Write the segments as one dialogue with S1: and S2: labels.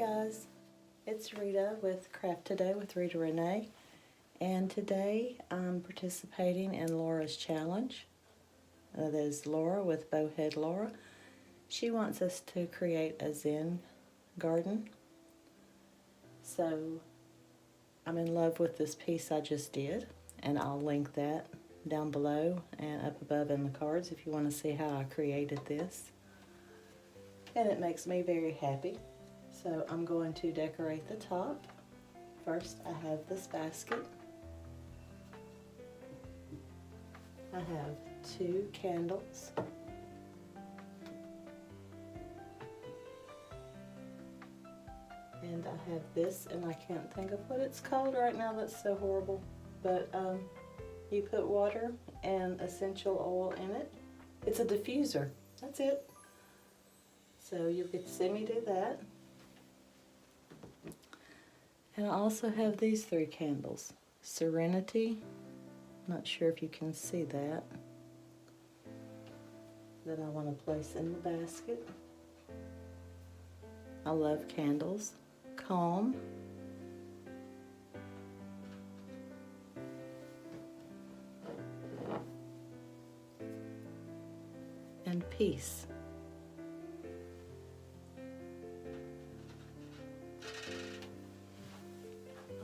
S1: guys, it's Rita with Craft Today with Rita Renee, and today I'm participating in Laura's challenge. That is Laura with Bowhead Laura. She wants us to create a Zen garden. So I'm in love with this piece I just did, and I'll link that down below and up above in the cards if you want to see how I created this. And it makes me very happy. So I'm going to decorate the top. First I have this basket. I have 2 candles. And I have this, and I can't think of what it's called right now, that's so horrible. But you put water and essential oil in it. It's a diffuser, that's it. So you'll get to see me do that. And I also have these 3 candles. Serenity, not sure if you can see that. That I want to place in the basket. I love candles. Calm. And peace.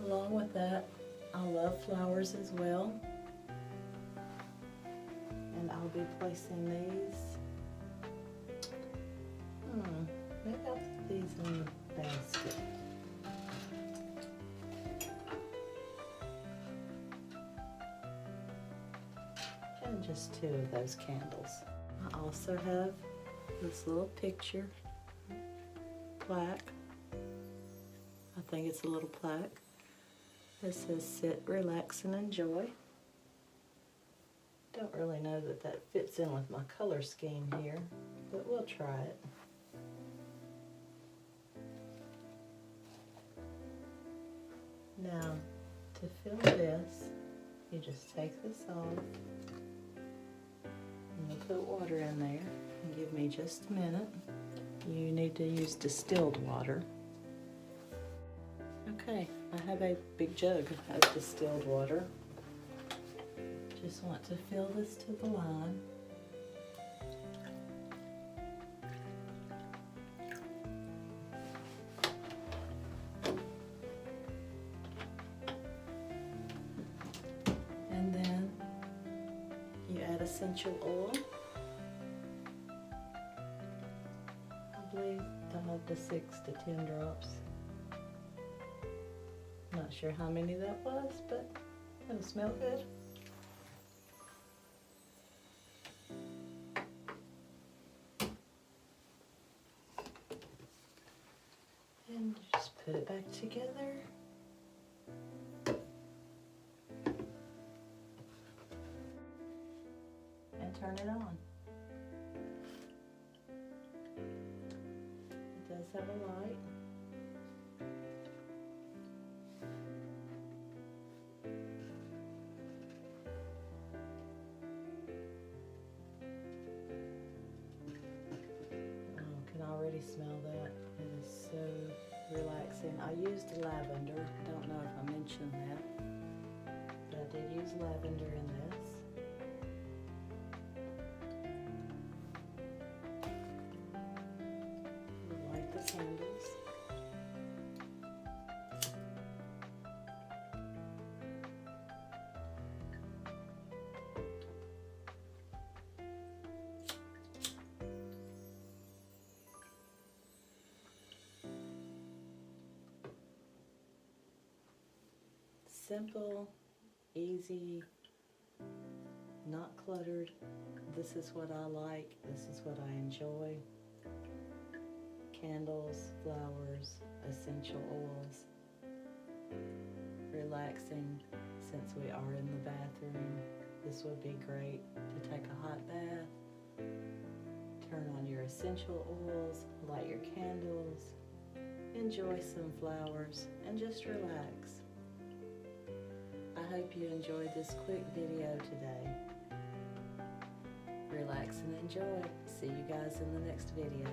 S1: Along with that, I love flowers as well. And I'll be placing these. Maybe I'll put these in the basket. And just 2 of those candles. I also have this little picture plaque. I think it's a little plaque. It says sit, relax, and enjoy. Don't really know that that fits in with my color scheme here, but we'll try it. Now, to fill this, you just take this off, and you'll put water in there, and give me just a minute. You need to use distilled water. Okay, I have a big jug of distilled water. Just want to fill this to the line. And then you add essential oil. I believe up to 6 to 10 drops. Not sure how many that was, but it'll smell good. And just put it back together. And turn it on. It does have a light. Already smell that. It is so relaxing. I used lavender. Don't know if I mentioned that, but I did use lavender in this. Light the candles. Simple, easy, not cluttered. This is what I like. This is what I enjoy. Candles, flowers, essential oils. Relaxing. Since we are in the bathroom, this would be great to take a hot bath. Turn on your essential oils, light your candles, enjoy some flowers, and just relax. I hope you enjoyed this quick video today. Relax and enjoy. See you guys in the next video.